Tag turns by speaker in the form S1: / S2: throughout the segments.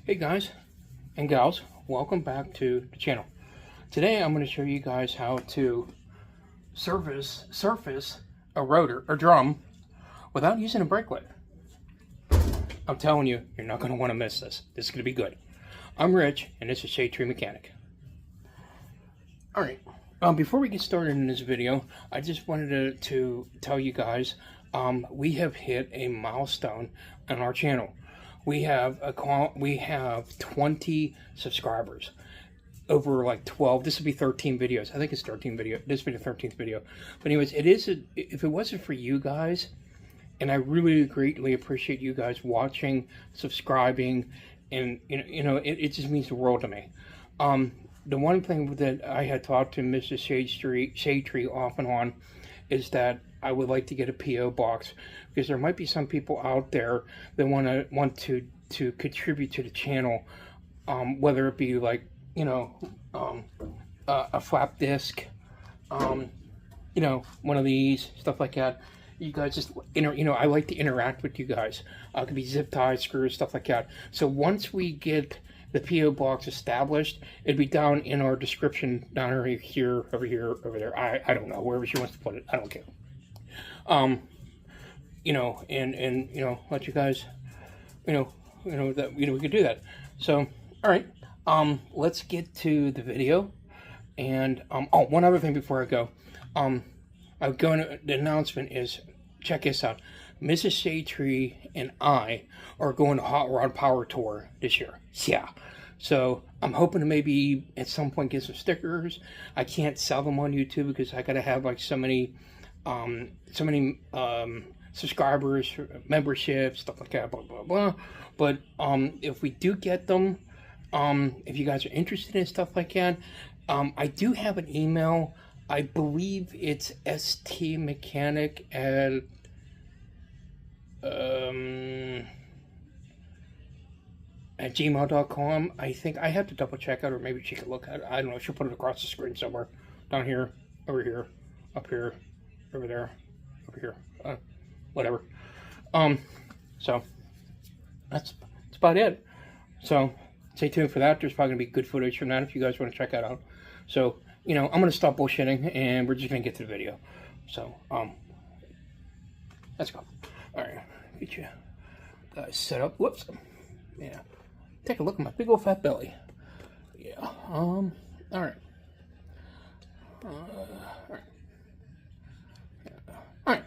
S1: Hey guys and gals, welcome back to the channel. Today I'm going to show you guys how to surface a rotor or drum without using a brake light. I'm telling you, you're not going to want to miss this. This is going to be good. I'm Rich and this is Shadetree Mechanic. Alright, before we get started in this video, I just wanted to tell you guys we have hit a milestone on our channel. We have 20 subscribers, over like 12. This would be 13 videos. I think it's 13 video. This would be the 13th video. But anyways, if it wasn't for you guys, and I really greatly appreciate you guys watching, subscribing, and it just means the world to me. The one thing that I had talked to Mrs. Shadetree off and on is that I would like to get a P.O. box, because there might be some people out there that want to contribute to the channel, whether it be like a flap disc, one of these, stuff like that. You guys just I like to interact with you guys. It could be zip ties, screws, stuff like that. So once we get the P.O. box established, it'd be down in our description, down over here, over there. I don't know, wherever she wants to put it. I don't care. And let you guys, that we could do that. So, all right, let's get to the video. And oh, one other thing before I go, the announcement is, check this out. Mrs. Shadetree and I are going to Hot Rod Power Tour this year. Yeah. So I'm hoping to maybe at some point get some stickers. I can't sell them on YouTube because I gotta have like so many subscribers, memberships, stuff like that, blah blah blah. But if we do get them, if you guys are interested in stuff like that, I do have an email. I believe it's stmechanic at gmail.com. I think I have to double check out, or maybe she could look at it. I don't know. She'll put it across the screen somewhere. Down here, over here, up here, over there, over here, whatever. So that's about it. So stay tuned for that. There's probably gonna be good footage from that if you guys want to check that out. So I'm gonna stop bullshitting and we're just gonna get to the video. So let's go. All right, get you guys set up. Whoops. Yeah. Take a look at my big old fat belly. Yeah. All right. All right.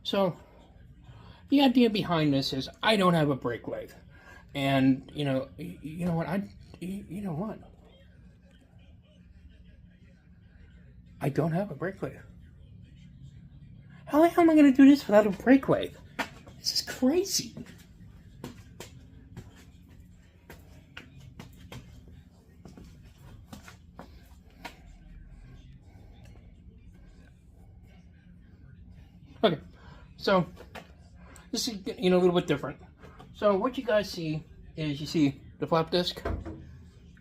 S1: So the idea behind this is I don't have a brake lathe, and you know what I don't have a brake lathe. How the hell am I going to do this without a brake lathe? This is crazy. Okay, so this is a little bit different. So what you guys see is, you see the flap disc.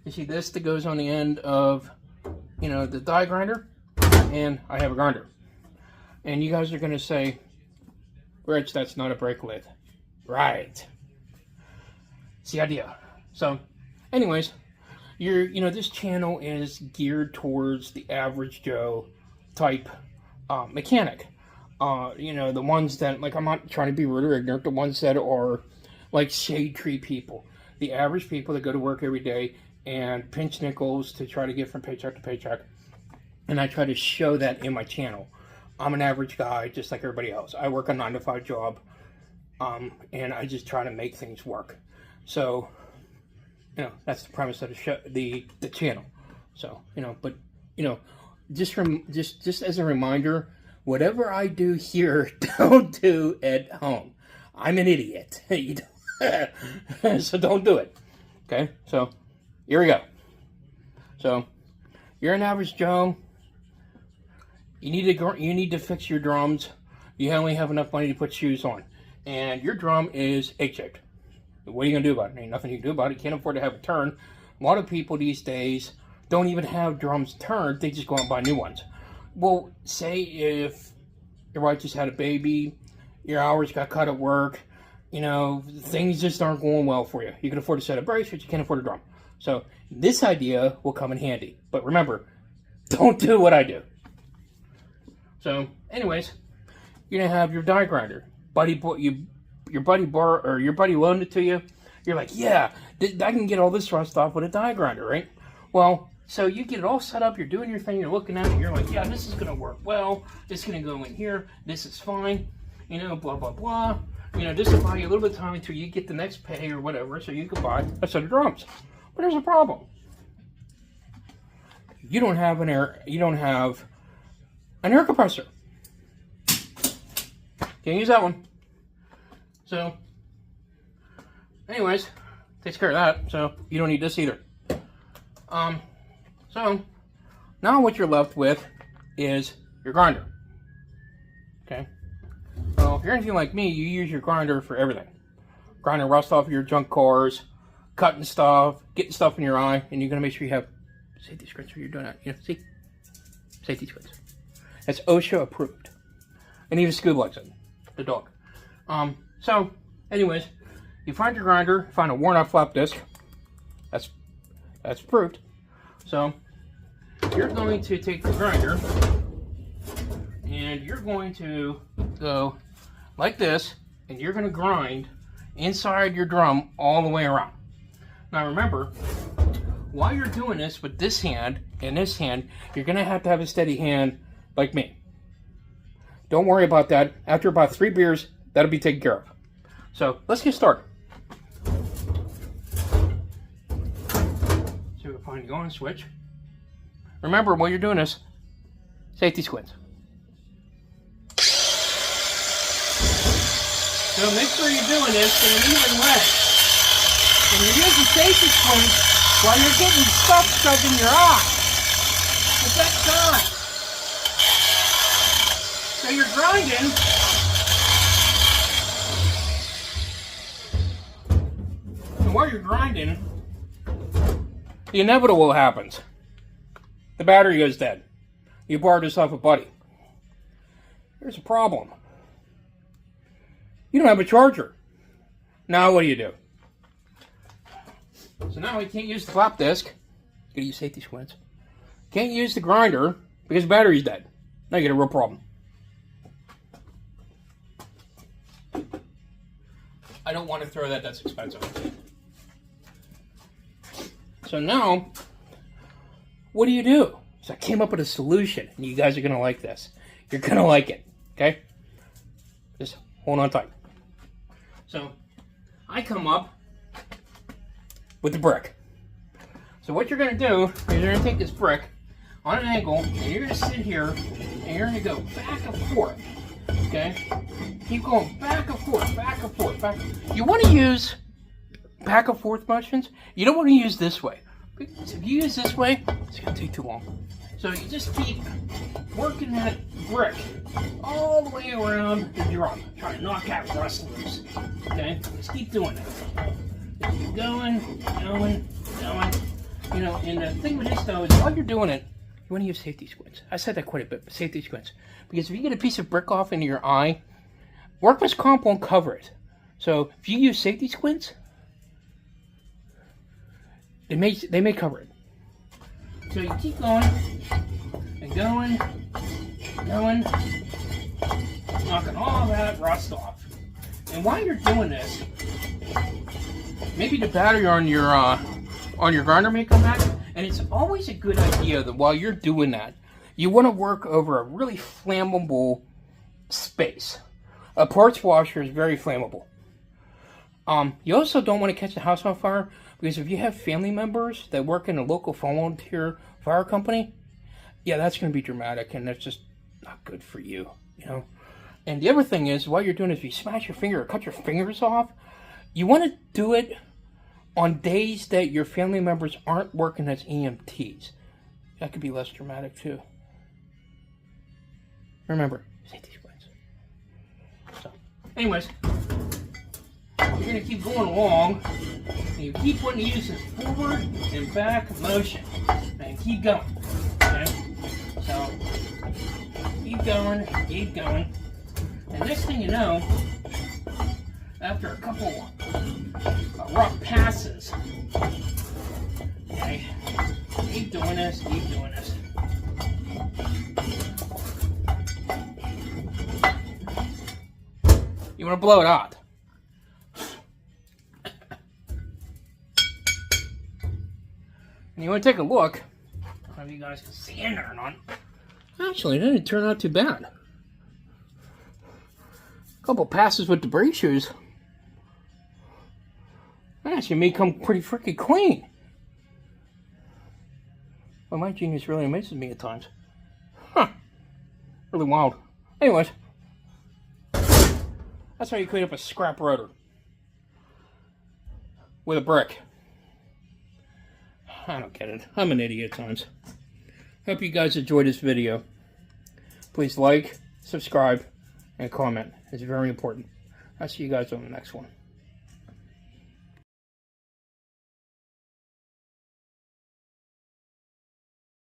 S1: You see this that goes on the end of the die grinder, and I have a grinder. And you guys are gonna say, Rich, that's not a brake lathe. Right. It's the idea. So anyways, this channel is geared towards the average Joe type mechanic. The ones that, like, I'm not trying to be rude or ignorant, the ones that are like Shadetree people, the average people that go to work every day and pinch nickels to try to get from paycheck to paycheck. And I try to show that in my channel. I'm an average guy just like everybody else. I work a 9-to-5 job, and I just try to make things work. So that's the premise of the channel. So just as a reminder, whatever I do here, don't do at home. I'm an idiot. So don't do it. Okay, so here we go. So you're an average Joe. You need to fix your drums. You only have enough money to put shoes on, and your drum is egg-shaped. What are you gonna do about it? Ain't nothing you can do about it. You can't afford to have it turned. A lot of people these days don't even have drums turned. They just go out and buy new ones. Well, say if your wife just had a baby, your hours got cut at work, you know, things just aren't going well for you. You can afford a set of brakes, but you can't afford a drum. So this idea will come in handy. But remember, don't do what I do. So, anyways, you're gonna have your die grinder. Your buddy loaned it to you. You're like, yeah, I can get all this rust off with a die grinder, right? Well, so you get it all set up. You're doing your thing. You're looking at it. You're like, yeah, this is gonna work well. This is gonna go in here. This is fine. You know, blah blah blah. You know, this will buy you a little bit of time until you get the next pay or whatever, so you can buy a set of drums. But there's a problem. You don't have an air compressor. Can't use that one. So, anyways, takes care of that. So you don't need this either. So now what you're left with is your grinder. Okay. Well, if you're anything like me, you use your grinder for everything. Grinding rust off your junk cars, cutting stuff, getting stuff in your eye, and you're gonna make sure you have safety squints when you're doing that. You know, see? Safety squints. That's OSHA approved. And even Scoob likes it, the dog. So, anyways, you find your grinder, find a worn out flap disc. That's approved. So, you're going to take the grinder and you're going to go like this, and you're going to grind inside your drum all the way around. Now remember, while you're doing this with this hand and this hand, you're going to have a steady hand like me. Don't worry about that. After about 3 beers, that'll be taken care of. So let's get started. So we'll find the on switch. Remember, while you're doing this, safety squints. So make sure you're doing this in an even way. And you're using safety squints while you're getting stuff stuck in your eye. At that time. So you're grinding. And while you're grinding, the inevitable happens. The battery goes dead. You borrowed this off a buddy. Here's a problem. You don't have a charger. Now what do? So now we can't use the flap disc. Gotta use safety squints. Can't use the grinder because the battery's dead. Now you get a real problem. I don't want to throw that. That's expensive. So now, what do? So I came up with a solution, and you guys are gonna like this. You're gonna like it. Okay? Just hold on tight. So, I come up with the brick. So what you're going to do is you're going to take this brick on an angle, and you're going to sit here, and you're going to go back and forth. Okay? Keep going back and forth, back and forth, back. You want to use back and forth motions. You don't want to use this way. Because if you use this way, it's going to take too long. So you just keep working that brick all the way around the drum. Try to knock that rust loose. Okay? Just keep doing it. Just keep going. You know, and the thing with this though is while you're doing it, you want to use safety squints. I said that quite a bit, but safety squints. Because if you get a piece of brick off into your eye, workman's comp won't cover it. So if you use safety squints, they may cover it. So you keep going and going, knocking all that rust off. And while you're doing this, maybe the battery on your grinder may come back. And it's always a good idea that while you're doing that, you want to work over a really flammable space. A parts washer is very flammable. You also don't want to catch the house on fire, because if you have family members that work in a local volunteer fire company, yeah, that's going to be dramatic, and that's just not good for you, you know. And the other thing is, while you're doing this, if you smash your finger or cut your fingers off, you want to do it on days that your family members aren't working as EMTs. That could be less dramatic too. Remember, safety squints. So, anyways, you're going to keep going along, and you keep wanting to use this forward and back motion, and keep going, okay? So, keep going, and next thing you know, after a couple rough passes. Okay, keep doing this, keep doing this. You want to blow it out. And you want to take a look. I don't know if you guys can see in there or not. Actually, it didn't turn out too bad. A couple passes with the brake shoes. Actually may come pretty freaking clean. Well, my genius really amazes me at times. Huh. Really wild. Anyways. That's how you clean up a scrap rotor. With a brick. I don't get it. I'm an idiot at times. Hope you guys enjoyed this video. Please like, subscribe, and comment. It's very important. I'll see you guys on the next one.